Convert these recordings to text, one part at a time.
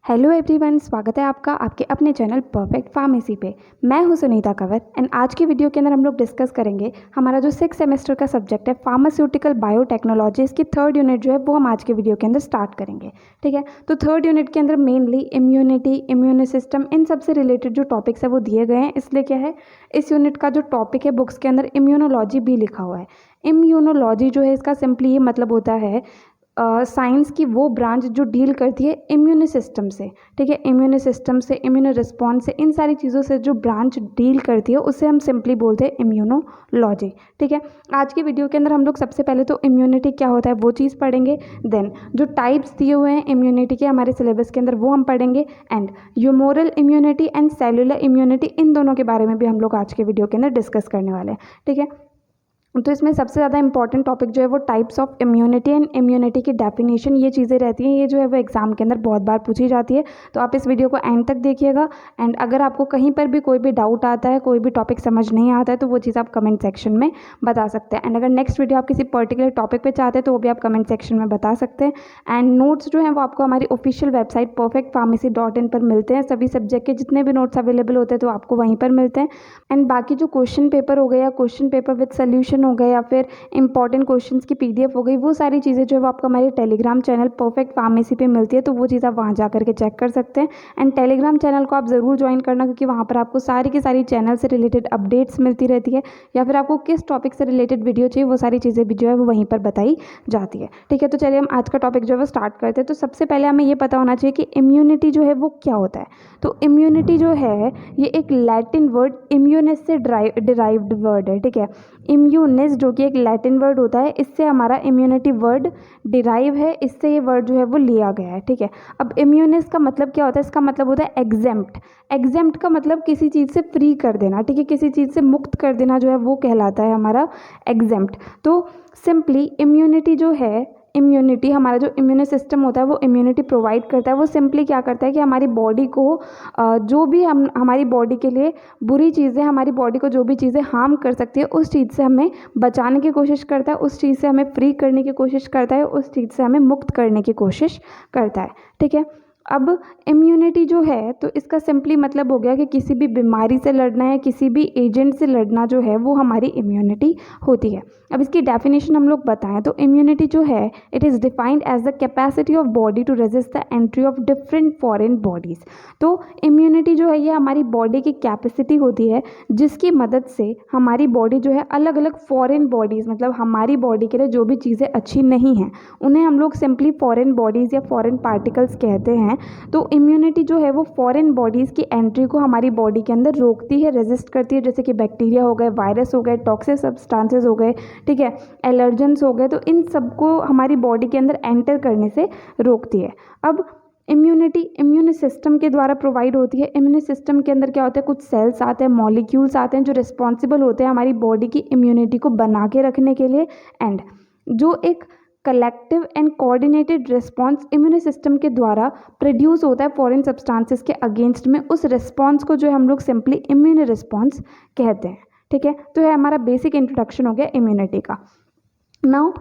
Hello everyone, स्वागत है आपका आपके अपने चैनल परफेक्ट फार्मेसी पे। मैं हूं सुनीता कंवर एंड आज की वीडियो के अंदर हम लोग डिस्कस करेंगे हमारा जो 6 सेमेस्टर का सब्जेक्ट है फार्मास्यूटिकल बायोटेक्नोलॉजी। इसकी थर्ड यूनिट जो है वो हम आज के वीडियो के अंदर स्टार्ट करेंगे। ठीक है, तो थर्ड यूनिट के अंदर मेनली इम्यूनिटी, इम्यून सिस्टम, इन सब से रिलेटेड जो टॉपिक्स है वो दिए गए हैं। इसलिए क्या है, इस यूनिट का जो टॉपिक है बुक्स के अंदर इम्यूनोलॉजी भी लिखा हुआ है। इम्यूनोलॉजी जो है इसका सिंपली ये मतलब होता है साइंस की वो ब्रांच जो डील करती है इम्यून सिस्टम से। ठीक है, इम्यून सिस्टम से, इम्यून रिस्पॉन्स से, इन सारी चीज़ों से जो ब्रांच डील करती है उसे हम सिंपली बोलते हैं इम्यूनोलॉजी। ठीक है, आज की वीडियो के अंदर हम लोग सबसे पहले तो इम्यूनिटी क्या होता है वो चीज़ पढ़ेंगे, देन जो टाइप्स दिए हुए हैं इम्यूनिटी के हमारे सिलेबस के अंदर वो हम पढ़ेंगे, and humoral immunity and cellular immunity, इन दोनों के बारे में भी हम लोग आज के वीडियो के अंदर डिस्कस करने वाले हैं। ठीक है, तो इसमें सबसे ज़्यादा इंपॉर्टेंट टॉपिक जो है वो types of immunity and immunity की डेफिनेशन, ये चीज़ें रहती हैं। ये जो है वो एग्जाम के अंदर बहुत बार पूछी जाती है, तो आप इस वीडियो को एंड तक देखिएगा। एंड अगर आपको कहीं पर भी कोई भी डाउट आता है, कोई भी टॉपिक समझ नहीं आता है, तो वो चीज़ आप कमेंट सेक्शन में बता सकते हैं। एंड अगर नेक्स्ट वीडियो आप किसी पर्टिकुलर टॉपिक पर चाहते हैं तो वो भी आप कमेंट सेक्शन में बता सकते हैं। एंड नोट्स जो हैं वो आपको हमारी ऑफिशियल वेबसाइट perfectpharmacy.in पर मिलते हैं। सभी सब्जेक्ट के जितने भी नोट्स अवेलेबल होते हैं तो आपको वहीं पर मिलते हैं। एंड बाकी जो क्वेश्चन पेपर हो गया या क्वेश्चन पेपर विद सोल्यूशन हो गया या फिर इंपॉर्टेंट क्वेश्चंस की पीडीएफ हो गई, वो सारी चीज़ें जो है वो आपको हमारे टेलीग्राम चैनल परफेक्ट फार्मेसी पे मिलती है, तो वो चीज़ आप वहाँ जा करके चेक कर सकते हैं। एंड टेलीग्राम चैनल को आप ज़रूर ज्वाइन करना, क्योंकि वहाँ पर आपको सारी की सारी चैनल से रिलेटेड अपडेट्स मिलती रहती है, या फिर आपको किस टॉपिक से रिलेटेड वीडियो चाहिए वो सारी चीज़ें भी जो है वो वहीं पर बताई जाती है। ठीक है, तो चलिए हम आज का टॉपिक जो है वो स्टार्ट करते हैं। तो सबसे पहले हमें ये पता होना चाहिए कि इम्यूनिटी जो है वो क्या होता है। तो इम्यूनिटी जो है ये एक लैटिन वर्ड इम्यूनिस से डिराइव्ड वर्ड है। ठीक है, इम्यूनिस जो कि एक लैटिन वर्ड होता है, इससे हमारा इम्यूनिटी वर्ड डिराइव है, इससे ये वर्ड जो है वो लिया गया है। ठीक है, अब इम्यूनिस का मतलब क्या होता है, इसका मतलब होता है एग्जेम्प्ट। एग्जेम्प्ट का मतलब किसी चीज़ से फ्री कर देना। ठीक है, किसी चीज़ से मुक्त कर देना जो है वो कहलाता है हमारा एग्जेम्प्ट। तो सिंपली इम्यूनिटी जो है, इम्यूनिटी हमारा जो इम्यून सिस्टम होता है वो इम्यूनिटी प्रोवाइड करता है। वो सिंपली क्या करता है कि हमारी बॉडी को जो भी हम हमारी बॉडी के लिए बुरी चीज़ें, हमारी बॉडी को जो भी चीज़ें हार्म कर सकती है उस चीज़ से हमें बचाने की कोशिश करता है, उस चीज़ से हमें फ्री करने की कोशिश करता है, उस चीज़ से हमें मुक्त करने की कोशिश करता है। ठीक है, अब इम्यूनिटी जो है तो इसका सिंपली मतलब हो गया कि किसी भी बीमारी से लड़ना या किसी भी एजेंट से लड़ना जो है वो हमारी इम्यूनिटी होती है। अब इसकी डेफिनेशन हम लोग बताएं तो इम्यूनिटी जो है it is defined as the capacity of body to resist the entry of different foreign bodies. तो इम्यूनिटी जो है ये हमारी बॉडी की कैपेसिटी होती है जिसकी मदद से हमारी बॉडी जो है अलग अलग फॉरेन बॉडीज़, मतलब हमारी बॉडी के लिए जो भी चीज़ें अच्छी नहीं हैं उन्हें हम लोग सिंपली फॉरेन बॉडीज़ या फॉरेन पार्टिकल्स कहते हैं। तो इम्यूनिटी जो है वो फॉरेन बॉडीज़ की एंट्री को हमारी बॉडी के अंदर रोकती है, रेजिस्ट करती है, जैसे कि बैक्टीरिया हो गए, वायरस हो गए, टॉक्सिक सब्सटेंसेस हो गए, ठीक है, एलर्जेंस हो गए, तो इन सबको हमारी बॉडी के अंदर एंटर करने से रोकती है। अब इम्यूनिटी इम्यून सिस्टम के द्वारा प्रोवाइड होती है। इम्यून सिस्टम के अंदर क्या होता है, कुछ सेल्स आते हैं, मॉलिक्यूल्स आते हैं जो रिस्पॉन्सिबल होते हैं हमारी बॉडी की इम्यूनिटी को बना के रखने के लिए, एंड जो एक collective and coordinated response immune system के द्वारा प्रोड्यूस होता है फॉरेन सब्सटेंसेस के अगेंस्ट में, उस रिस्पॉन्स को जो है हम लोग सिंपली इम्यून रिस्पॉन्स कहते हैं। ठीक है, तो यह हमारा बेसिक इंट्रोडक्शन हो गया इम्यूनिटी का। नाउ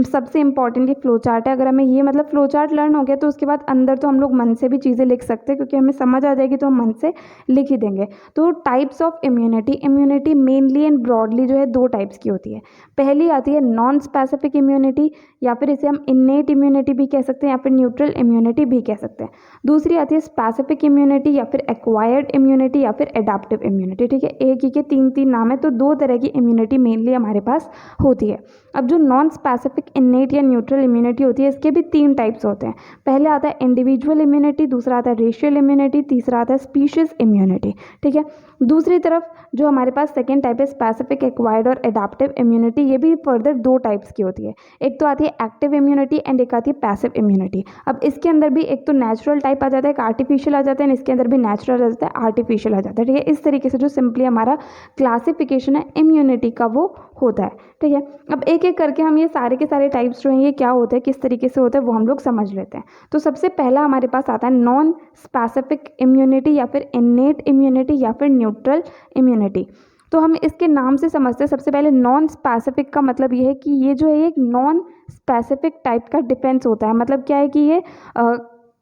सबसे इंपॉर्टेंट ये फ्लो चार्ट है। अगर हमें ये मतलब फ्लो चार्ट लर्न हो गया तो उसके बाद अंदर तो हम लोग मन से भी चीज़ें लिख सकते हैं, क्योंकि हमें समझ आ जाएगी तो हम मन से लिख ही देंगे। तो types of immunity, immunity mainly and broadly जो है दो टाइप्स की होती है। पहली आती है नॉन स्पेसिफिक इम्यूनिटी, या फिर इसे हम इन्नेट इम्यूनिटी भी कह सकते हैं, या फिर न्यूट्रल इम्यूनिटी भी कह सकते हैं। दूसरी आती है स्पेसिफिक इम्यूनिटी, या फिर एक्वायर्ड इम्यूनिटी, या फिर एडाप्टिव इम्यूनिटी। ठीक है, एक ही के तीन तीन नाम है, तो दो तरह की इम्यूनिटी मेनली हमारे पास होती है। अब जो नॉन स्पेसिफिक इन्नेट या न्यूट्रल इम्यूनिटी होती है इसके भी तीन टाइप्स होते हैं। पहले आता है इंडिविजुअल इम्यूनिटी, दूसरा आता है रेशियल इम्यूनिटी, तीसरा आता है स्पीशीज इम्यूनिटी। ठीक है, दूसरी तरफ जो हमारे पास सेकेंड टाइप है स्पेसिफिक, एक्वायर्ड और एडाप्टिव इम्यूनिटी, ये भी फर्दर दो टाइप्स की होती है। एक तो आती है एक्टिव इम्यूनिटी एंड एक आती है पैसिव इम्यूनिटी। अब इसके अंदर भी एक तो नेचुरल टाइप आ जाता है, एक आर्टिफिशियल आ जाता है, इसके अंदर भी नेचुरल आ जाता है, आर्टिफिशियल आ जाता है। ठीक है, इस तरीके से जो सिंपली हमारा क्लासिफिकेशन है इम्यूनिटी का वो होता है। ठीक है, अब एक एक करके हम ये सारे के सारे टाइप्स जो हैं ये क्या होते हैं, किस तरीके से होते हैं वो हम लोग समझ लेते हैं। तो सबसे पहला हमारे पास आता है नॉन स्पेसिफिक इम्यूनिटी, या फिर इन्नेट इम्यूनिटी, या फिर न्यूट्रल इम्यूनिटी। तो हम इसके नाम से समझते हैं। सबसे पहले नॉन स्पेसिफिक का मतलब ये है कि ये जो है एक नॉन स्पेसिफिक टाइप का डिफेंस होता है। मतलब क्या है कि ये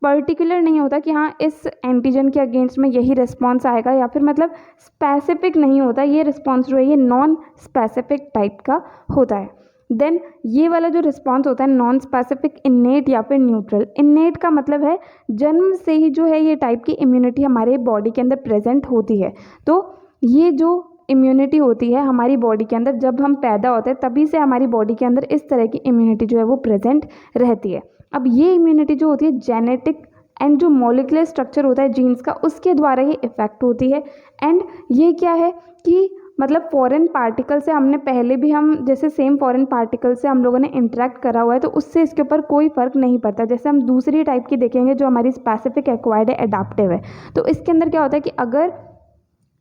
पर्टिकुलर नहीं होता कि हाँ इस एंटीजन के अगेंस्ट में यही रिस्पॉन्स आएगा, या फिर मतलब स्पेसिफिक नहीं होता, ये रिस्पॉन्स जो है ये नॉन स्पेसिफिक टाइप का होता है। देन ये वाला जो रिस्पॉन्स होता है नॉन स्पेसिफिक, इन्नेट या फिर न्यूट्रल। इन्नेट का मतलब है जन्म से ही जो है ये टाइप की इम्यूनिटी हमारे बॉडी के अंदर प्रेजेंट होती है। तो ये जो इम्यूनिटी होती है हमारी बॉडी के अंदर, जब हम पैदा होते हैं तभी से हमारी बॉडी के अंदर इस तरह की इम्यूनिटी जो है वो प्रेजेंट रहती है। अब ये इम्यूनिटी जो होती है जेनेटिक एंड जो मॉलिक्यूलर स्ट्रक्चर होता है जीन्स का, उसके द्वारा ही इफेक्ट होती है। एंड ये क्या है कि मतलब फॉरेन पार्टिकल से हमने पहले भी हम जैसे सेम फॉरेन पार्टिकल से हम लोगों ने इंटरेक्ट करा हुआ है, तो उससे इसके ऊपर कोई फ़र्क नहीं पड़ता। जैसे हम दूसरी टाइप की देखेंगे जो हमारी स्पेसिफिक, एक्वायर्ड है, एडाप्टिव है। तो इसके अंदर क्या होता है कि अगर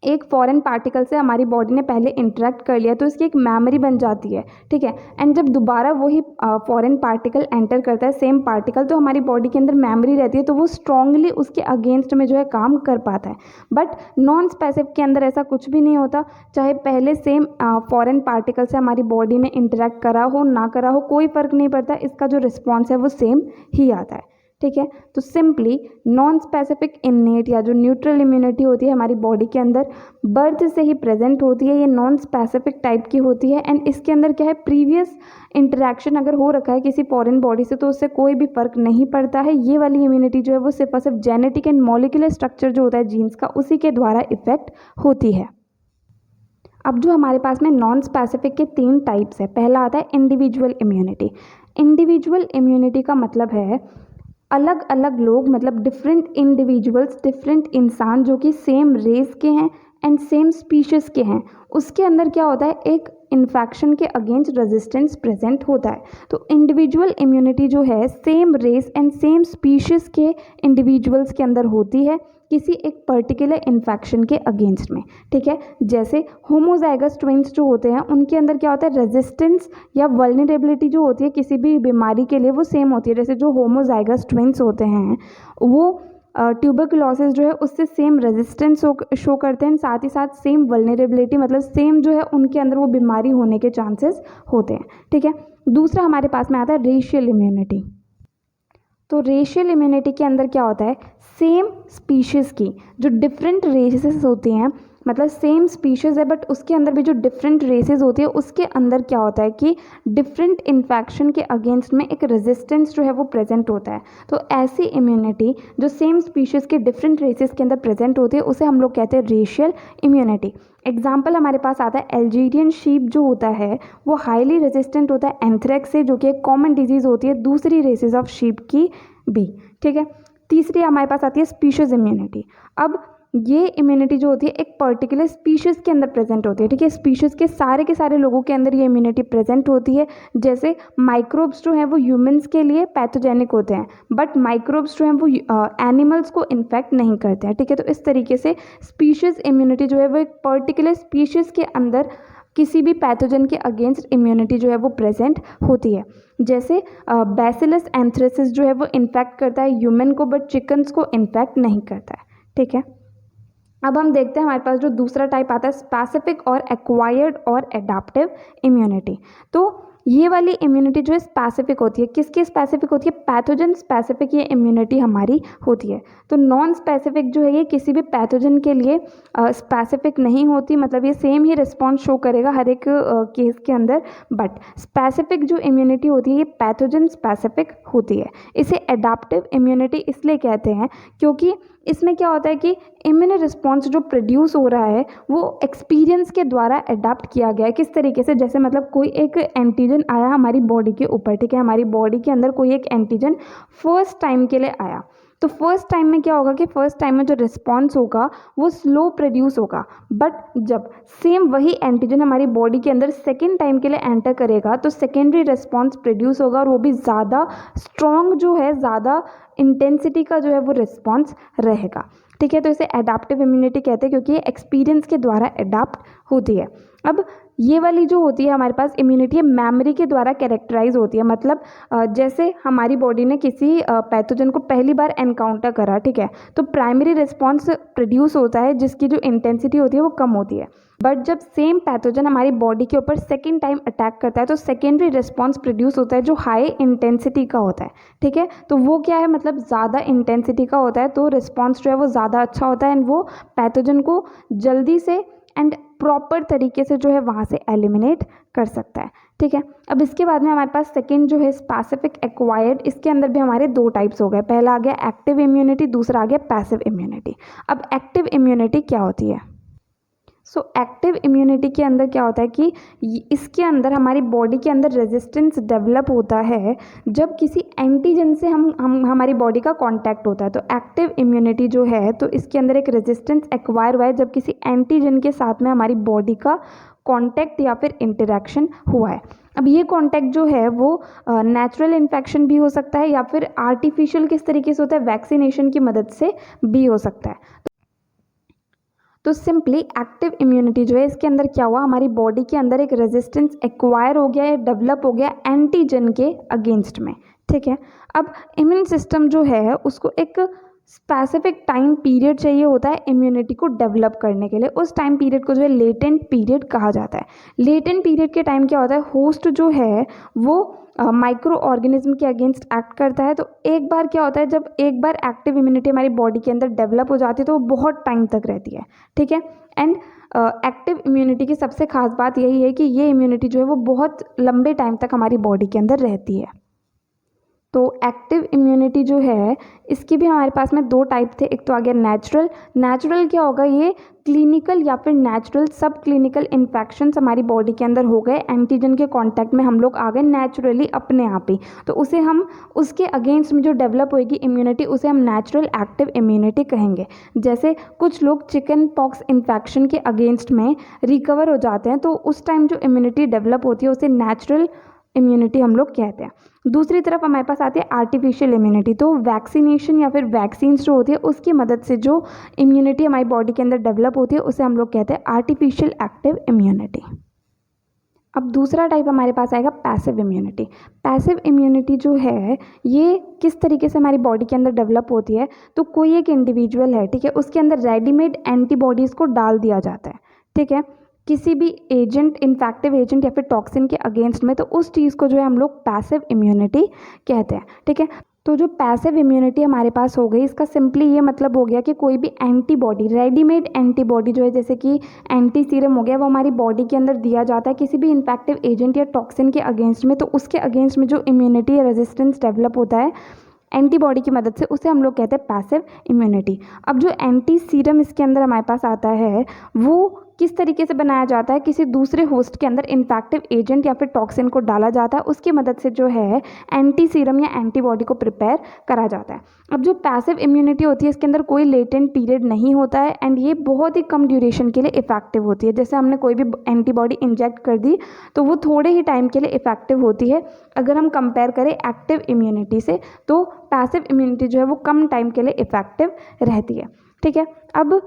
एक फॉरेन पार्टिकल से हमारी बॉडी ने पहले इंटरेक्ट कर लिया तो इसकी एक मेमोरी बन जाती है, ठीक है। एंड जब दोबारा वही फॉरेन पार्टिकल एंटर करता है, सेम पार्टिकल, तो हमारी बॉडी के अंदर मेमोरी रहती है, तो वो स्ट्रांगली उसके अगेंस्ट में जो है काम कर पाता है। बट नॉन स्पेसिफिक के अंदर ऐसा कुछ भी नहीं होता, चाहे पहले सेम फॉरेन पार्टिकल से हमारी बॉडी ने इंटरेक्ट करा हो ना करा हो, कोई फ़र्क नहीं पड़ता, इसका जो रिस्पॉन्स है वो सेम ही आता है, ठीक है। तो सिंपली नॉन स्पेसिफिक, इन्नेट या जो न्यूट्रल इम्यूनिटी होती है हमारी बॉडी के अंदर बर्थ से ही प्रेजेंट होती है, ये नॉन स्पेसिफिक टाइप की होती है। एंड इसके अंदर क्या है, प्रीवियस इंटरेक्शन अगर हो रखा है किसी फॉरेन बॉडी से तो उससे कोई भी फर्क नहीं पड़ता है। ये वाली इम्यूनिटी जो है वो सिर्फ और सिर्फ जेनेटिक एंड मॉलिक्यूलर स्ट्रक्चर जो होता है जीन्स का, उसी के द्वारा इफेक्ट होती है। अब जो हमारे पास में नॉन स्पेसिफिक के 3 टाइप्स है, पहला आता है इंडिविजुअल इम्यूनिटी। इंडिविजुअल इम्यूनिटी का मतलब है अलग अलग लोग, मतलब डिफरेंट इंडिविजुअल्स, डिफरेंट इंसान जो कि सेम रेस के हैं एंड सेम स्पीशीज़ के हैं, उसके अंदर क्या होता है, एक इन्फेक्शन के अगेंस्ट रेजिस्टेंस प्रेजेंट होता है। तो इंडिविजुअल इम्यूनिटी जो है same race and same species के इंडिविजुअल्स के अंदर होती है किसी एक पर्टिकुलर इन्फेक्शन के अगेंस्ट में, ठीक है। जैसे होमोजाइगस ट्विंस जो होते हैं उनके अंदर क्या होता है, रेजिस्टेंस या वल्नरेबिलिटी जो होती है किसी भी बीमारी के लिए वो सेम होती है। जैसे जो होमोजाइगस ट्विंस होते हैं वो ट्यूबरकुलोसिस जो है उससे सेम रेजिस्टेंस शो करते हैं, साथ ही साथ सेम वल्नरेबिलिटी, मतलब सेम जो है उनके अंदर वो बीमारी होने के चांसेस होते हैं, ठीक है। दूसरा हमारे पास में आता है रेशियल इम्यूनिटी। तो रेशियल इम्यूनिटी के अंदर क्या होता है, सेम स्पीशीज़ की जो डिफरेंट रेसेस होती हैं, मतलब सेम स्पीशीज़ है बट उसके अंदर भी जो डिफरेंट रेसेस होती है उसके अंदर क्या होता है कि डिफरेंट इन्फेक्शन के अगेंस्ट में एक रेजिस्टेंस जो है वो प्रेजेंट होता है। तो ऐसी इम्यूनिटी जो सेम स्पीशीज़ के डिफरेंट रेसेस के अंदर प्रेजेंट होती है उसे हम लोग कहते हैं रेशियल इम्यूनिटी। एग्जाम्पल हमारे पास आता है अल्जीरियन शीप जो होता है वो हाईली रेजिस्टेंट होता है एंथ्रेक्स से, जो कि एक कॉमन डिजीज़ होती है दूसरी रेसेस ऑफ शीप की भी, ठीक है। तीसरी हमारे पास आती है स्पीशीज़ इम्यूनिटी। अब ये इम्यूनिटी जो होती है एक पर्टिकुलर स्पीशीज़ के अंदर प्रेजेंट होती है, ठीक है। स्पीशीज़ के सारे लोगों के अंदर ये इम्यूनिटी प्रेजेंट होती है। जैसे माइक्रोब्स जो हैं वो ह्यूमंस के लिए पैथोजेनिक होते हैं बट माइक्रोब्स जो हैं वो एनिमल्स को इन्फेक्ट नहीं करते हैं, ठीक है। तो इस तरीके से स्पीशीज़ इम्यूनिटी जो है वो एक पर्टिकुलर स्पीशीज़ के अंदर किसी भी पैथोजन के अगेंस्ट इम्यूनिटी जो है वो प्रेजेंट होती है। जैसे बैसिलस एंथ्रेसिस जो है वो इन्फेक्ट करता है ह्यूमन को बट चिकन्स को इन्फेक्ट नहीं करता है, ठीक है। अब हम देखते हैं हमारे पास जो दूसरा टाइप आता है स्पेसिफिक और एक्वायर्ड और एडाप्टिव इम्यूनिटी। तो ये वाली इम्यूनिटी जो है स्पेसिफिक होती है, किसकी स्पेसिफिक होती है, पैथोजन स्पेसिफिक ये इम्यूनिटी हमारी होती है। तो नॉन स्पेसिफिक जो है ये किसी भी पैथोजन के लिए स्पेसिफिक नहीं होती, मतलब ये सेम ही रिस्पॉन्स शो करेगा हर एक केस के अंदर। बट स्पेसिफिक जो इम्यूनिटी होती है ये पैथोजन स्पेसिफिक होती है। इसे एडाप्टिव इम्यूनिटी इसलिए कहते हैं क्योंकि इसमें क्या होता है कि इम्यून रिस्पॉन्स जो प्रोड्यूस हो रहा है वो एक्सपीरियंस के द्वारा अडाप्ट किया गया है। किस तरीके से, जैसे मतलब कोई एक एंटीजन आया हमारी बॉडी के ऊपर, ठीक है, हमारी बॉडी के अंदर कोई एक एंटीजन फर्स्ट टाइम के लिए आया, तो फर्स्ट टाइम में क्या होगा कि फर्स्ट टाइम में जो रिस्पॉन्स होगा वो स्लो प्रोड्यूस होगा। बट जब सेम वही एंटीजन हमारी बॉडी के अंदर सेकेंड टाइम के लिए एंटर करेगा तो सेकेंडरी रिस्पॉन्स प्रोड्यूस होगा और वो भी ज़्यादा स्ट्रॉन्ग जो है, ज़्यादा इंटेंसिटी का जो है वो रिस्पॉन्स रहेगा, ठीक है। तो इसे एडाप्टिव इम्यूनिटी कहते हैं क्योंकि ये एक्सपीरियंस के द्वारा एडाप्ट होती है। अब ये वाली जो होती है हमारे पास इम्यूनिटी मेमोरी के द्वारा कैरेक्टराइज होती है, मतलब जैसे हमारी बॉडी ने किसी पैथोजन को पहली बार एनकाउंटर करा, ठीक है, तो प्राइमरी रिस्पॉन्स प्रोड्यूस होता है जिसकी जो इंटेंसिटी होती है वो कम होती है। बट जब सेम पैथोजन हमारी बॉडी के ऊपर सेकेंड टाइम अटैक करता है तो सेकेंडरी रिस्पॉन्स प्रोड्यूस होता है जो हाई इंटेंसिटी का होता है, ठीक है। तो वो क्या है, मतलब ज़्यादा इंटेंसिटी का होता है, तो रिस्पॉन्स जो है वो ज़्यादा अच्छा होता है एंड वो पैथोजन को जल्दी से एंड प्रॉपर तरीके से जो है वहाँ से एलिमिनेट कर सकता है, ठीक है। अब इसके बाद में हमारे पास सेकेंड जो है स्पेसिफिक एक्वायर्ड, इसके अंदर भी हमारे दो टाइप्स हो गए। पहला आ गया एक्टिव इम्यूनिटी, दूसरा आ गया पैसिव इम्यूनिटी। अब एक्टिव इम्यूनिटी क्या होती है? सो एक्टिव इम्यूनिटी के अंदर क्या होता है कि इसके अंदर हमारी बॉडी के अंदर रेजिस्टेंस डेवलप होता है जब किसी एंटीजन से हम हमारी बॉडी का कांटेक्ट होता है। तो एक्टिव इम्यूनिटी जो है तो इसके अंदर एक रेजिस्टेंस एक्वायर हुआ है जब किसी एंटीजन के साथ में हमारी बॉडी का कांटेक्ट या फिर इंटरेक्शन हुआ है। अब ये कांटेक्ट जो है वो नेचुरल इन्फेक्शन भी हो सकता है या फिर आर्टिफिशियल किस तरीके से होता है, वैक्सीनेशन की मदद से भी हो सकता है। तो सिंपली एक्टिव इम्यूनिटी जो है इसके अंदर क्या हुआ, हमारी बॉडी के अंदर एक रेजिस्टेंस एक्वायर हो गया या डेवलप हो गया एंटीजन के अगेंस्ट में, ठीक है। अब इम्यून सिस्टम जो है उसको एक स्पेसिफिक टाइम पीरियड चाहिए होता है इम्यूनिटी को डेवलप करने के लिए। उस टाइम पीरियड को जो है लेटेंट पीरियड कहा जाता है। लेटेंट पीरियड के टाइम क्या होता है, होस्ट जो है वो माइक्रो ऑर्गेनिज्म के अगेंस्ट एक्ट करता है। तो एक बार क्या होता है, जब एक बार एक्टिव इम्यूनिटी हमारी बॉडी के अंदर डेवलप हो जाती है तो वो बहुत टाइम तक रहती है, ठीक है। एंड एक्टिव इम्यूनिटी की सबसे खास बात यही है कि ये इम्यूनिटी जो है वो बहुत लंबे टाइम तक हमारी बॉडी के अंदर रहती है। तो एक्टिव इम्यूनिटी जो है इसकी भी हमारे पास में दो टाइप थे। एक तो आ गया नेचुरल। नेचुरल क्या होगा, ये क्लिनिकल या फिर नेचुरल सब क्लिनिकल इन्फेक्शंस हमारी बॉडी के अंदर हो गए, एंटीजन के कांटेक्ट में हम लोग आ गए नेचुरली अपने आप ही, तो उसे हम उसके अगेंस्ट में जो डेवलप होएगी इम्यूनिटी उसे हम नेचुरल एक्टिव इम्यूनिटी कहेंगे। जैसे कुछ लोग चिकन पॉक्स इन्फेक्शन के अगेंस्ट में रिकवर हो जाते हैं तो उस टाइम जो इम्यूनिटी डेवलप होती है उसे नेचुरल इम्यूनिटी हम लोग कहते हैं। दूसरी तरफ हमारे पास आती है आर्टिफिशियल इम्यूनिटी। तो वैक्सीनेशन या फिर वैक्सीन्स जो होती है उसकी मदद से जो इम्यूनिटी हमारी बॉडी के अंदर डेवलप होती है उसे हम लोग कहते हैं आर्टिफिशियल एक्टिव इम्यूनिटी। अब दूसरा टाइप हमारे पास आएगा पैसिव इम्यूनिटी। पैसिव इम्यूनिटी जो है ये किस तरीके से हमारी बॉडी के अंदर डेवलप होती है, तो कोई एक इंडिविजुअल है, ठीक है, उसके अंदर रेडीमेड एंटीबॉडीज़ को डाल दिया जाता है, ठीक है, किसी भी एजेंट, इन्फेक्टिव एजेंट या फिर टॉक्सिन के अगेंस्ट में, तो उस चीज़ को जो है हम लोग पैसिव इम्यूनिटी कहते हैं, ठीक है। तो जो पैसिव इम्यूनिटी हमारे पास हो गई, इसका सिंपली ये मतलब हो गया कि कोई भी एंटीबॉडी, रेडीमेड एंटीबॉडी जो है जैसे कि एंटी सीरम हो गया, वो हमारी बॉडी के अंदर दिया जाता है किसी भी इन्फेक्टिव एजेंट या टॉक्सिन के अगेंस्ट में, तो उसके अगेंस्ट में जो इम्यूनिटी या रेजिस्टेंस डेवलप होता है एंटीबॉडी की मदद से उसे हम लोग कहते हैं पैसिव इम्यूनिटी। अब जो एंटी सीरम इसके अंदर हमारे पास आता है वो किस तरीके से बनाया जाता है, किसी दूसरे होस्ट के अंदर इन्फेक्टिव एजेंट या फिर टॉक्सिन को डाला जाता है, उसकी मदद से जो है एंटी सीरम या एंटीबॉडी को प्रिपेयर करा जाता है। अब जो पैसिव इम्यूनिटी होती है इसके अंदर कोई लेटेंट पीरियड नहीं होता है एंड ये बहुत ही कम ड्यूरेशन के लिए इफेक्टिव होती है। जैसे हमने कोई भी एंटीबॉडी इंजेक्ट कर दी तो वो थोड़े ही टाइम के लिए इफेक्टिव होती है अगर हम कंपेयर करें एक्टिव इम्यूनिटी से, तो पैसिव इम्यूनिटी जो है वो कम टाइम के लिए इफेक्टिव रहती है, ठीक है। अब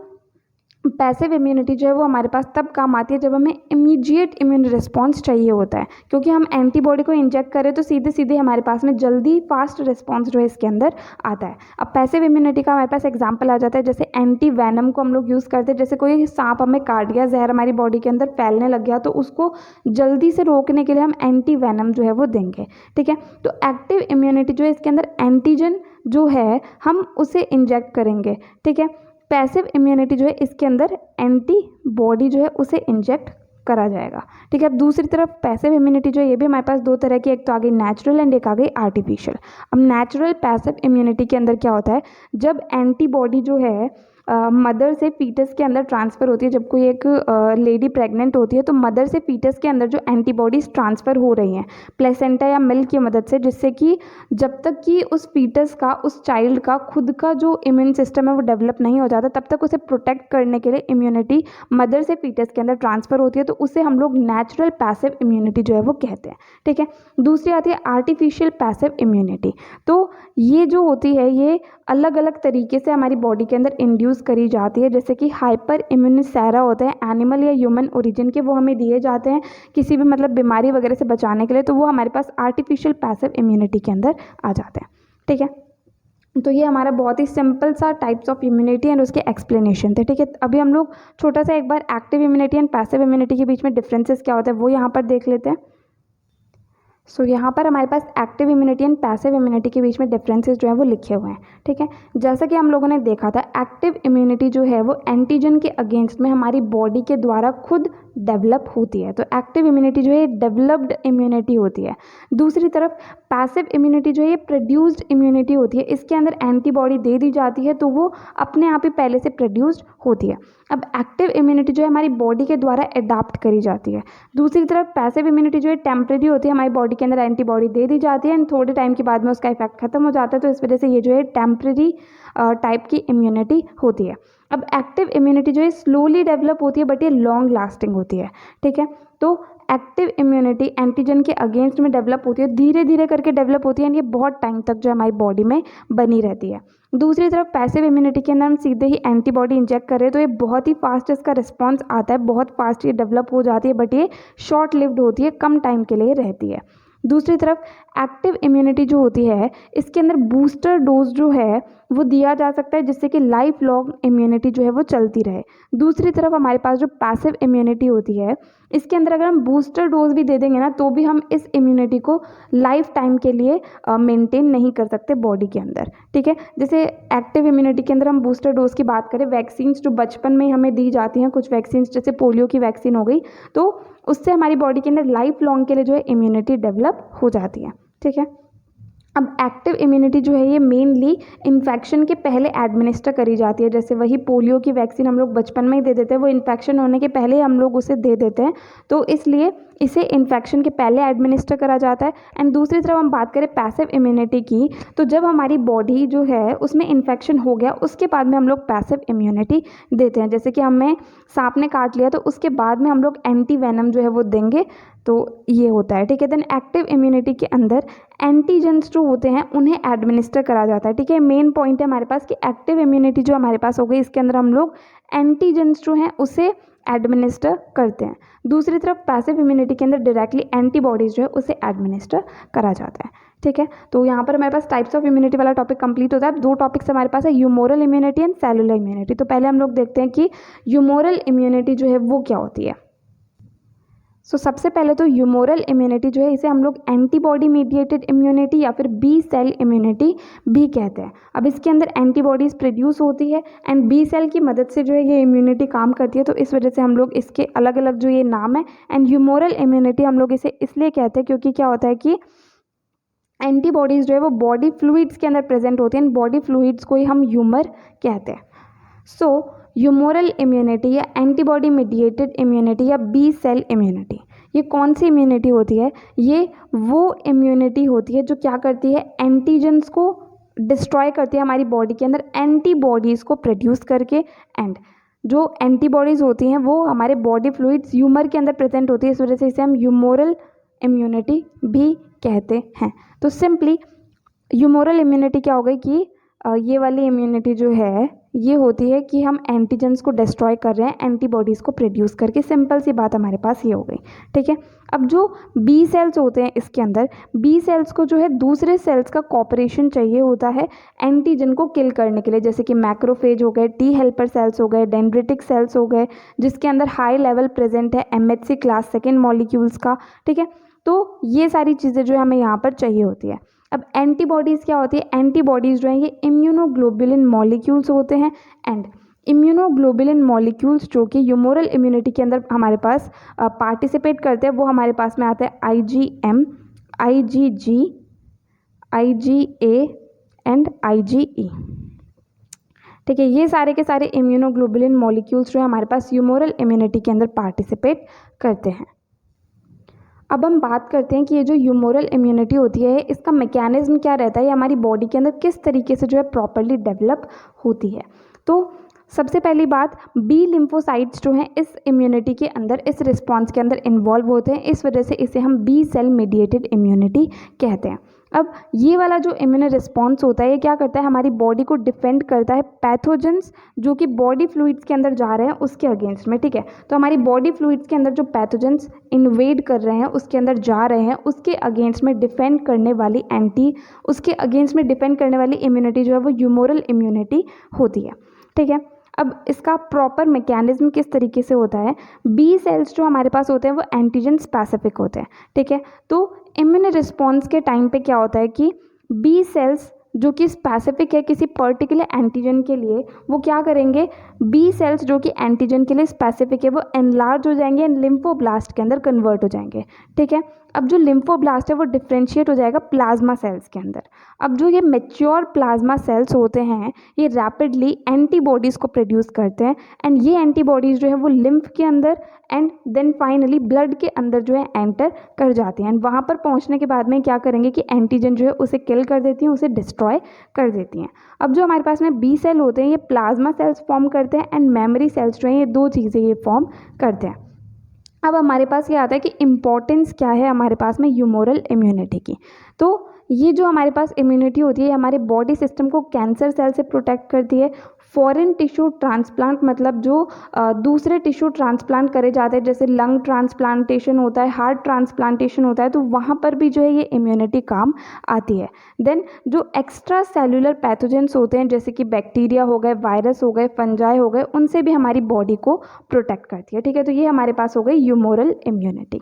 पैसिव इम्यूनिटी जो है वो हमारे पास तब काम आती है जब हमें इमीडिएट इम्यून रिस्पॉन्स चाहिए होता है, क्योंकि हम एंटीबॉडी को इंजेक्ट करें तो सीधे सीधे हमारे पास में जल्दी फास्ट रिस्पॉन्स जो है इसके अंदर आता है। अब पैसिव इम्यूनिटी का हमारे पास एग्जांपल आ जाता है, जैसे एंटी वैनम को हम लोग यूज़ करते हैं। जैसे कोई सांप हमें काट गया, जहर हमारी बॉडी के अंदर फैलने लग गया, तो उसको जल्दी से रोकने के लिए हम एंटी वैनम जो है वो देंगे, ठीक है। तो एक्टिव इम्यूनिटी जो है इसके अंदर एंटीजन जो है हम उसे इंजेक्ट करेंगे, ठीक है। पैसिव इम्यूनिटी जो है इसके अंदर एंटीबॉडी जो है उसे इंजेक्ट करा जाएगा, ठीक है। अब दूसरी तरफ पैसिव इम्यूनिटी जो है ये भी हमारे पास दो तरह की, एक तो आ गई नेचुरल एंड एक आ गई आर्टिफिशियल। अब नेचुरल पैसिव इम्यूनिटी के अंदर क्या होता है, जब एंटीबॉडी जो है मदर से फीटस के अंदर ट्रांसफ़र होती है, जब कोई एक लेडी प्रेग्नेंट होती है तो मदर से फीटस के अंदर जो एंटीबॉडीज़ ट्रांसफ़र हो रही हैं प्लेसेंटा या मिल्क की मदद से, जिससे कि जब तक कि उस फीटस का, उस चाइल्ड का खुद का जो इम्यून सिस्टम है वो डेवलप नहीं हो जाता, तब तक उसे प्रोटेक्ट करने के लिए इम्यूनिटी मदर से फीटस के अंदर ट्रांसफ़र होती है, तो उसे हम लोग नेचुरल पैसिव इम्यूनिटी जो है वो कहते हैं, ठीक है। दूसरी आती है आर्टिफिशियल पैसिव इम्यूनिटी। तो ये जो होती है ये अलग अलग तरीके से हमारी बॉडी के अंदर इंड्यूस करी जाती है। जैसे कि हाइपर इम्यूनिसेरा होते हैं एनिमल या ह्यूमन ओरिजिन के, वो हमें दिए जाते हैं किसी भी मतलब बीमारी वगैरह से बचाने के लिए, तो वो हमारे पास आर्टिफिशियल पैसिव इम्यूनिटी के अंदर आ जाते हैं, ठीक है। तो ये हमारा बहुत ही सिंपल सा टाइप्स ऑफ इम्यूनिटी एंड उसके एक्सप्लेनेशन थे, ठीक है। अभी हम लोग छोटा सा एक बार active immunity and passive immunity के बीच में डिफरेंसेस क्या होता है वो यहाँ पर देख लेते हैं। सो यहाँ पर हमारे पास active immunity and passive immunity के बीच में डिफरेंसेस जो है वो लिखे हुए हैं, ठीक है। जैसा कि हम लोगों ने देखा था, एक्टिव इम्यूनिटी जो है वो एंटीजन के अगेंस्ट में हमारी बॉडी के द्वारा खुद डेवलप होती है। तो एक्टिव इम्यूनिटी जो है डेवलप्ड इम्यूनिटी होती है। दूसरी तरफ पैसिव इम्यूनिटी जो है ये प्रोड्यूस्ड इम्यूनिटी होती है। इसके अंदर एंटीबॉडी दे दी जाती है तो वो अपने आप ही पहले से प्रोड्यूस्ड होती है। अब एक्टिव इम्यूनिटी जो है हमारी बॉडी के द्वारा अडाप्ट करी जाती है। दूसरी तरफ पैसिव इम्यूनिटी जो है टेम्परेरी होती है, हमारी बॉडी के अंदर एंटीबॉडी दे दी जाती है एंड थोड़े टाइम के बाद में उसका इफेक्ट खत्म हो जाता है। तो इस वजह से ये जो है टेम्परेरी टाइप की इम्यूनिटी होती है। अब एक्टिव इम्यूनिटी जो है स्लोली डेवलप होती है बट ये लॉन्ग लास्टिंग होती है, ठीक है। तो एक्टिव इम्यूनिटी एंटीजन के अगेंस्ट में डेवलप होती है, धीरे धीरे करके डेवलप होती है एंड ये बहुत टाइम तक जो हमारी बॉडी में बनी रहती है। दूसरी तरफ पैसिव इम्यूनिटी के अंदर हम सीधे ही एंटीबॉडी इंजेक्ट कर रहे हैं तो ये बहुत ही फास्ट इसका रिस्पॉन्स आता है, बहुत फास्ट ये डेवलप हो जाती है बट ये शॉर्ट लिव्ड होती है, कम टाइम के लिए रहती है। दूसरी तरफ एक्टिव इम्यूनिटी जो होती है इसके अंदर बूस्टर डोज जो है वो दिया जा सकता है जिससे कि लाइफ लॉन्ग इम्यूनिटी जो है वो चलती रहे। दूसरी तरफ हमारे पास जो पैसिव इम्यूनिटी होती है इसके अंदर अगर हम बूस्टर डोज भी दे देंगे ना तो भी हम इस इम्यूनिटी को लाइफ टाइम के लिए मेंटेन नहीं कर सकते बॉडी के अंदर, ठीक है। जैसे एक्टिव इम्यूनिटी के अंदर हम बूस्टर डोज की बात करें, वैक्सीन्स जो बचपन में हमें दी जाती हैं, कुछ वैक्सीन्स जैसे पोलियो की वैक्सीन हो गई, तो उससे हमारी बॉडी के अंदर लाइफ लॉन्ग के लिए जो है इम्यूनिटी डेवलप हो जाती है, ठीक है। अब एक्टिव इम्यूनिटी जो है ये मेनली इन्फेक्शन के पहले एडमिनिस्टर करी जाती है। जैसे वही पोलियो की वैक्सीन हम लोग बचपन में ही दे देते हैं, वो इन्फेक्शन होने के पहले हम लोग उसे दे देते हैं, तो इसलिए इसे इन्फेक्शन के पहले एडमिनिस्टर करा जाता है। एंड दूसरी तरफ हम बात करें पैसिव इम्यूनिटी की, तो जब हमारी बॉडी जो है उसमें इन्फेक्शन हो गया उसके बाद में हम लोग पैसिव इम्यूनिटी देते हैं। जैसे कि हमें सांप ने काट लिया तो उसके बाद में हम लोग एंटी वेनम जो है वो देंगे, तो ये होता है, ठीक है। देन एक्टिव इम्यूनिटी के अंदर एंटीजेंस जो होते हैं उन्हें एडमिनिस्टर करा जाता है, ठीक है। मेन पॉइंट है हमारे पास कि एक्टिव इम्यूनिटी जो हमारे पास हो गई इसके अंदर हम लोग एंटीजेंस जो हैं उसे एडमिनिस्टर करते हैं। दूसरी तरफ पैसिव इम्यूनिटी के अंदर डायरेक्टली एंटीबॉडीज जो है उसे एडमिनिस्टर करा जाता है, ठीक है। तो यहाँ पर हमारे पास टाइप्स ऑफ इम्यूनिटी वाला टॉपिक कंप्लीट होता है। अब दो टॉपिक्स हमारे पास है, humoral immunity and cellular immunity. तो पहले हम लोग देखते हैं कि ह्यूमोरल इम्यूनिटी जो है वो क्या होती है। सबसे पहले तो ह्यूमोरल इम्यूनिटी जो है इसे हम लोग एंटीबॉडी मीडिएटेड इम्यूनिटी या फिर बी सेल इम्यूनिटी भी कहते हैं। अब इसके अंदर एंटीबॉडीज़ प्रोड्यूस होती है एंड बी सेल की मदद से जो है ये इम्यूनिटी काम करती है, तो इस वजह से हम लोग इसके अलग अलग जो ये नाम है। एंड ह्यूमोरल इम्यूनिटी हम लोग इसे इसलिए कहते हैं क्योंकि क्या होता है कि एंटीबॉडीज़ जो है वो बॉडी फ्लूइड्स के अंदर प्रेजेंट होती हैं, बॉडी फ्लूइड्स को ही हम ह्यूमर कहते हैं। ह्यूमोरल इम्यूनिटी या एंटीबॉडी मीडिएटेड इम्यूनिटी या बी सेल इम्यूनिटी, ये कौन सी इम्यूनिटी होती है? ये वो इम्यूनिटी होती है जो क्या करती है, एंटीजेंस को डिस्ट्रॉय करती है हमारी बॉडी के अंदर एंटीबॉडीज़ को प्रोड्यूस करके। एंड जो एंटीबॉडीज़ होती हैं वो हमारे बॉडी फ्लूइड्स ह्यूमर के अंदर प्रेजेंट होती है, इस वजह से इसे हम ह्यूमोरल इम्यूनिटी भी कहते हैं। तो सिंपली ह्यूमोरल इम्यूनिटी क्या हो गई कि ये वाली इम्यूनिटी जो है ये होती है कि हम एंटीजेंस को डिस्ट्रॉय कर रहे हैं एंटीबॉडीज़ को प्रोड्यूस करके, सिंपल सी बात हमारे पास ये हो गई, ठीक है। अब जो बी सेल्स होते हैं इसके अंदर, बी सेल्स को जो है दूसरे सेल्स का कॉपरेशन चाहिए होता है एंटीजन को किल करने के लिए, जैसे कि मैक्रोफेज हो गए, टी हेल्पर सेल्स हो गए, डेंड्रिटिक सेल्स हो गए, जिसके अंदर हाई लेवल प्रेजेंट है MHC क्लास सेकेंड मॉलिक्यूल्स का, ठीक है। तो ये सारी चीज़ें जो हमें यहाँ पर चाहिए होती है। अब एंटीबॉडीज़ क्या होती है? एंटीबॉडीज़ जो हैं ये इम्यूनोग्लोबुलिन मॉलिक्यूल्स होते हैं। एंड इम्यूनोग्लोबुलिन मॉलिक्यूल्स जो कि ह्यूमोरल इम्यूनिटी के अंदर हमारे पास पार्टिसिपेट करते हैं, वो हमारे पास में आता है IgM, IgG, IgA and IgE, ठीक है। ये सारे के सारे इम्यूनोग्लोबुलिन मॉलिक्यूल्स जो है हमारे पास ह्यूमोरल इम्यूनिटी के अंदर पार्टिसिपेट करते हैं। अब हम बात करते हैं कि ये जो ह्यूमोरल इम्यूनिटी होती है इसका मैकेनिज्म क्या रहता है, ये हमारी बॉडी के अंदर किस तरीके से जो है प्रॉपर्ली डेवलप होती है। तो सबसे पहली बात, बी लिम्फोसाइट्स जो हैं इस इम्यूनिटी के अंदर, इस रिस्पॉन्स के अंदर इन्वॉल्व होते हैं, इस वजह से इसे हम बी सेल मीडिएटेड इम्यूनिटी कहते हैं। अब ये वाला जो इम्यून रिस्पॉन्स होता है ये क्या करता है, हमारी बॉडी को डिफेंड करता है पैथोजेंस जो कि बॉडी फ्लूइड्स के अंदर जा रहे हैं उसके अगेंस्ट में, ठीक है। तो हमारी बॉडी फ्लूइड्स के अंदर जो पैथोजेंस इन्वेड कर रहे हैं, उसके अंदर जा रहे हैं, उसके अगेंस्ट में डिफेंड करने वाली उसके अगेंस्ट में डिफेंड करने वाली इम्यूनिटी जो है वो ह्यूमोरल इम्यूनिटी होती है, ठीक है। अब इसका प्रॉपर मैकेनिज्म किस तरीके से होता है, बी सेल्स जो हमारे पास होते हैं वो एंटीजन स्पेसिफिक होते हैं, ठीक है। तो इम्यून रिस्पॉन्स के टाइम पे क्या होता है कि बी सेल्स जो कि स्पेसिफिक है किसी पर्टिकुलर एंटीजन के लिए, वो क्या करेंगे, बी सेल्स जो कि एंटीजन के लिए स्पेसिफिक है वो एनलार्ज हो जाएंगे एंड लिम्फोब्लास्ट के अंदर कन्वर्ट हो जाएंगे, ठीक है। अब जो लिम्फोब्लास्ट है वो डिफ्रेंशिएट हो जाएगा प्लाज्मा सेल्स के अंदर। अब जो ये मैच्योर प्लाज्मा सेल्स होते हैं ये रैपिडली एंटीबॉडीज़ को प्रोड्यूस करते हैं एंड ये एंटीबॉडीज़ जो है वो लिम्फ के अंदर एंड देन फाइनली ब्लड के अंदर जो है एंटर कर जाती हैं एंड वहाँ पर पहुँचने के बाद में क्या करेंगे कि एंटीजन जो है उसे किल कर देती हैं, उसे डिस्ट्रॉय कर देती हैं। अब जो हमारे पास में बी सेल होते हैं ये प्लाज्मा सेल्स फॉर्म करते हैं एंड मेमोरी सेल्स जो हैं ये दो चीज़ें ये फॉर्म करते हैं। अब हमारे पास ये आता है कि इम्पॉर्टेंस क्या है हमारे पास में ह्यूमोरल इम्यूनिटी की। तो ये जो हमारे पास इम्यूनिटी होती है हमारे बॉडी सिस्टम को कैंसर सेल से प्रोटेक्ट करती है। फॉरेन टिश्यू ट्रांसप्लांट मतलब जो दूसरे टिश्यू ट्रांसप्लांट करे जाते हैं, जैसे लंग ट्रांसप्लांटेशन होता है, हार्ट ट्रांसप्लांटेशन होता है, तो वहाँ पर भी जो है ये इम्यूनिटी काम आती है। देन जो एक्स्ट्रा सेलुलर पैथोजेंस होते हैं जैसे कि बैक्टीरिया हो गए, वायरस हो गए, फंजाई हो गए, उनसे भी हमारी बॉडी को प्रोटेक्ट करती है, ठीक है। तो ये हमारे पास हो गई ह्यूमोरल इम्यूनिटी।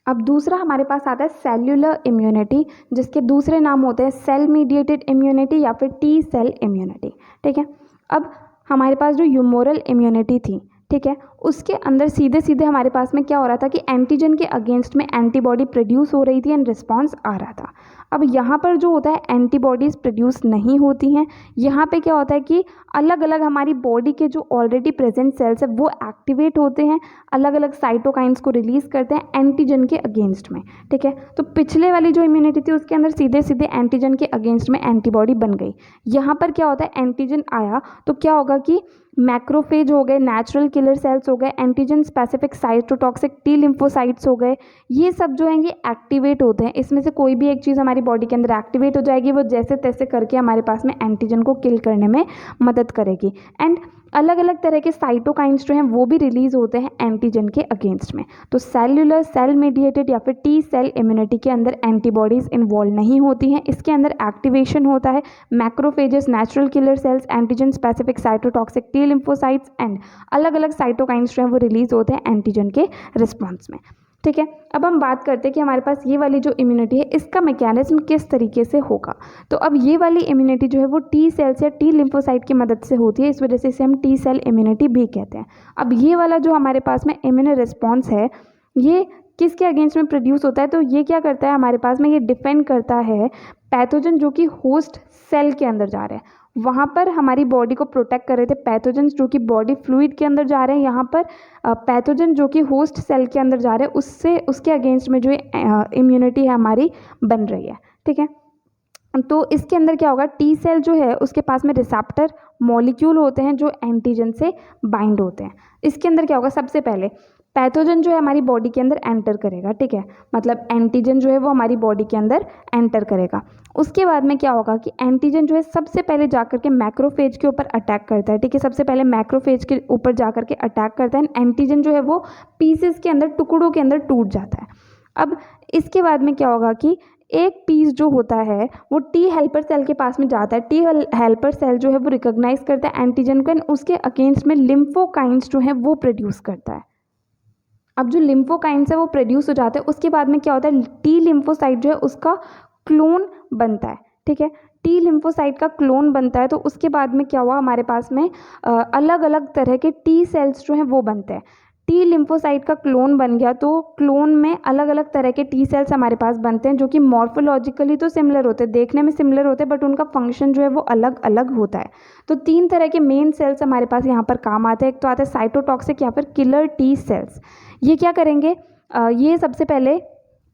अब दूसरा हमारे पास आता है सेल्युलर इम्यूनिटी, जिसके दूसरे नाम होते हैं सेल मीडिएटेड इम्यूनिटी या फिर टी सेल इम्यूनिटी, ठीक है। अब हमारे पास जो ह्यूमोरल इम्यूनिटी थी, ठीक है, उसके अंदर सीधे सीधे हमारे पास में क्या हो रहा था कि एंटीजन के अगेंस्ट में एंटीबॉडी प्रोड्यूस हो रही थी एंड रिस्पॉन्स आ रहा था। अब यहाँ पर जो होता है एंटीबॉडीज़ प्रोड्यूस नहीं होती हैं, यहाँ पे क्या होता है कि अलग अलग हमारी बॉडी के जो ऑलरेडी प्रेजेंट सेल्स है वो एक्टिवेट होते हैं, अलग अलग साइटोकाइंस को रिलीज़ करते हैं एंटीजन के अगेंस्ट में, ठीक है। तो पिछले वाली जो इम्यूनिटी थी उसके अंदर सीधे सीधे एंटीजन के अगेंस्ट में एंटीबॉडी बन गई। यहाँ पर क्या होता है एंटीजन आया तो क्या होगा कि मैक्रोफेज हो गए, नेचुरल किलर सेल्स हो गए, antigen specific cytotoxic T lymphocytes हो गए, ये सब जो हैं ये एक्टिवेट होते हैं। इसमें से कोई भी एक चीज़ हमारी बॉडी के अंदर एक्टिवेट हो जाएगी, वो जैसे तैसे करके हमारे पास में एंटीजन को किल करने में मदद करेगी एंड अलग अलग तरह के साइटोकाइंस जो हैं वो भी रिलीज होते हैं एंटीजन के अगेंस्ट में। तो सेल्युलर सेल मीडिएटेड या फिर टी सेल इम्यूनिटी के अंदर एंटीबॉडीज़ इन्वॉल्व नहीं होती हैं, इसके अंदर एक्टिवेशन होता है macrophages, natural killer cells, antigen specific cytotoxic T lymphocytes and अलग अलग साइटोकाइंस जो हैं वो रिलीज होते हैं एंटीजन के रिस्पॉन्स में, ठीक है। अब हम बात करते हैं कि हमारे पास ये वाली जो इम्यूनिटी है इसका मैकेनिज्म किस तरीके से होगा। तो अब ये वाली इम्यूनिटी जो है वो टी सेल्स या टी लिम्फोसाइट की मदद से होती है, इस वजह से इसे हम टी सेल इम्यूनिटी भी कहते हैं। अब ये वाला जो हमारे पास में इम्यून रिस्पॉन्स है ये किसके अगेंस्ट में प्रोड्यूस होता है, तो ये क्या करता है हमारे पास में, ये डिफेंड करता है पैथोजन जो कि होस्ट सेल के अंदर जा रहे हैं, वहाँ पर हमारी बॉडी को प्रोटेक्ट कर रहे थे पैथोजेंस जो कि बॉडी फ्लूइड के अंदर जा रहे हैं, यहाँ पर पैथोजन जो कि होस्ट सेल के अंदर जा रहे हैं उससे उसके अगेंस्ट में जो इम्यूनिटी है हमारी बन रही है, ठीक है। तो इसके अंदर क्या होगा, टी सेल जो है उसके पास में रिसेप्टर मॉलिक्यूल होते हैं जो एंटीजन से बाइंड होते हैं। इसके अंदर क्या होगा, सबसे पहले पैथोजन जो है हमारी बॉडी के अंदर एंटर करेगा, ठीक है, मतलब एंटीजन जो है वो हमारी बॉडी के अंदर एंटर करेगा। उसके बाद में क्या होगा कि एंटीजन जो है सबसे पहले जाकर के मैक्रोफेज के ऊपर अटैक करता है, ठीक है, सबसे पहले मैक्रोफेज के ऊपर जाकर के अटैक करता है, एंटीजन जो है वो पीसेस के अंदर, टुकड़ों के अंदर टूट जाता है। अब इसके बाद में क्या होगा कि एक पीस जो होता है वो टी हेल्पर सेल के पास में जाता है, टी हेल्पर सेल जो है वो रिकॉग्नाइज करता है एंटीजन को एंड उसके अगेंस्ट में लिम्फोकाइंस जो है वो प्रोड्यूस करता है। अब जो लिम्फोकाइंस है वो प्रोड्यूस हो जाता है, उसके बाद में क्या होता है टी लिम्फोसाइट जो है उसका क्लोन बनता है, ठीक है, टी लिम्फोसाइट का क्लोन बनता है। तो उसके बाद में क्या हुआ, हमारे पास में अलग अलग तरह के टी सेल्स जो हैं वो बनते हैं। टी लिम्फोसाइट का क्लोन बन गया तो क्लोन में अलग अलग तरह के टी सेल्स हमारे पास बनते हैं जो कि मॉर्फोलॉजिकली तो सिमिलर होते हैं, देखने में सिमिलर होते हैं, बट उनका फंक्शन जो है वो अलग अलग होता है। तो 3 तरह के मेन सेल्स हमारे पास यहाँ पर काम आते हैं। एक तो आता है साइटोटॉक्सिक या फिर किलर टी सेल्स। ये क्या करेंगे, ये सबसे पहले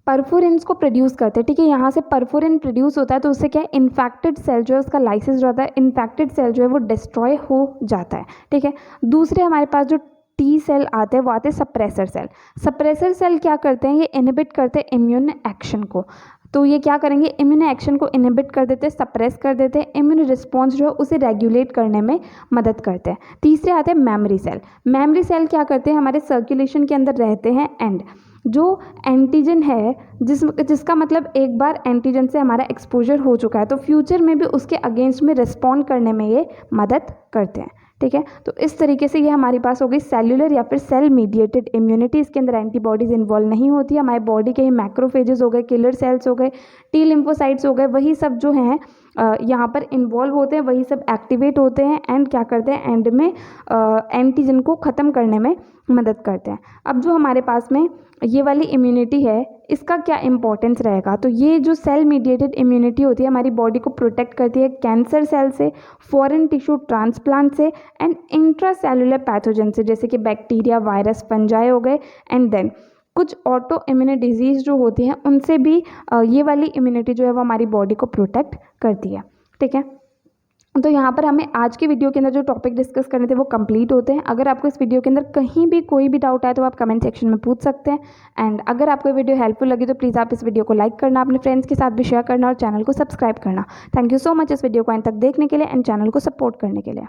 परफोरिन्स को प्रोड्यूस करते हैं, ठीक है, यहाँ से परफोरिन प्रोड्यूस होता है तो उससे क्या है इन्फेक्टेड सेल जो है उसका लाइसिस जो होता है, इन्फेक्टेड सेल जो है वो डिस्ट्रॉय हो जाता है, ठीक है। दूसरे हमारे पास जो टी सेल आते हैं वो आते हैं सप्रेसर सेल। सप्रेसर सेल क्या करते हैं, ये इनहिबिट करते हैं इम्यून एक्शन को। तो ये क्या करेंगे, इम्यून एक्शन को इनहिबिट कर देते हैं, सप्रेस कर देते हैं, इम्यून रिस्पॉन्स जो है उसे रेगुलेट करने में मदद करते हैं। तीसरे आते हैं मेमोरी सेल। मेमोरी सेल क्या करते हैं, हमारे सर्कुलेशन के अंदर रहते हैं एंड जो एंटीजन है जिसका मतलब एक बार एंटीजन से हमारा एक्सपोजर हो चुका है तो फ्यूचर में भी उसके अगेंस्ट में रिस्पॉन्ड करने में ये मदद करते हैं। ठीक है, तो इस तरीके से ये हमारे पास हो गई सेल्युलर या फिर सेल मीडिएटेड इम्यूनिटी। इसके अंदर एंटीबॉडीज इन्वॉल्व नहीं होती है। हमारे बॉडी के ही मैक्रोफेजेस हो गए, किलर सेल्स हो गए, टी लिम्फोसाइट्स हो गए, वही सब जो हैं यहाँ पर इन्वॉल्व होते हैं, वही सब एक्टिवेट होते हैं एंड क्या करते हैं, एंड में एंटीजन को ख़त्म करने में मदद करते हैं। अब जो हमारे पास में ये वाली इम्यूनिटी है, इसका क्या इंपॉर्टेंस रहेगा, तो ये जो सेल मीडिएटेड इम्यूनिटी होती है हमारी बॉडी को प्रोटेक्ट करती है कैंसर सेल से, फॉरेन टिश्यू ट्रांसप्लांट से एंड इंट्रासेलुलर पैथोजन से, जैसे कि बैक्टीरिया, वायरस, फंजाई हो गए एंड देन कुछ ऑटो इम्यून डिजीज़ जो होती हैं उनसे भी ये वाली इम्यूनिटी जो है वो हमारी बॉडी को प्रोटेक्ट करती है। ठीक है, तो यहाँ पर हमें आज की वीडियो के अंदर जो टॉपिक डिस्कस करने थे वो कंप्लीट होते हैं। अगर आपको इस वीडियो के अंदर कहीं भी कोई भी डाउट आए तो आप कमेंट सेक्शन में पूछ सकते हैं। एंड अगर आपको वीडियो हेल्पफुल लगी तो प्लीज़ आप इस वीडियो को लाइक करना, अपने फ्रेंड्स के साथ भी शेयर करना और चैनल को सब्सक्राइब करना। थैंक यू सो मच इस वीडियो को अंत तक देखने के लिए एंड चैनल को सपोर्ट करने के लिए।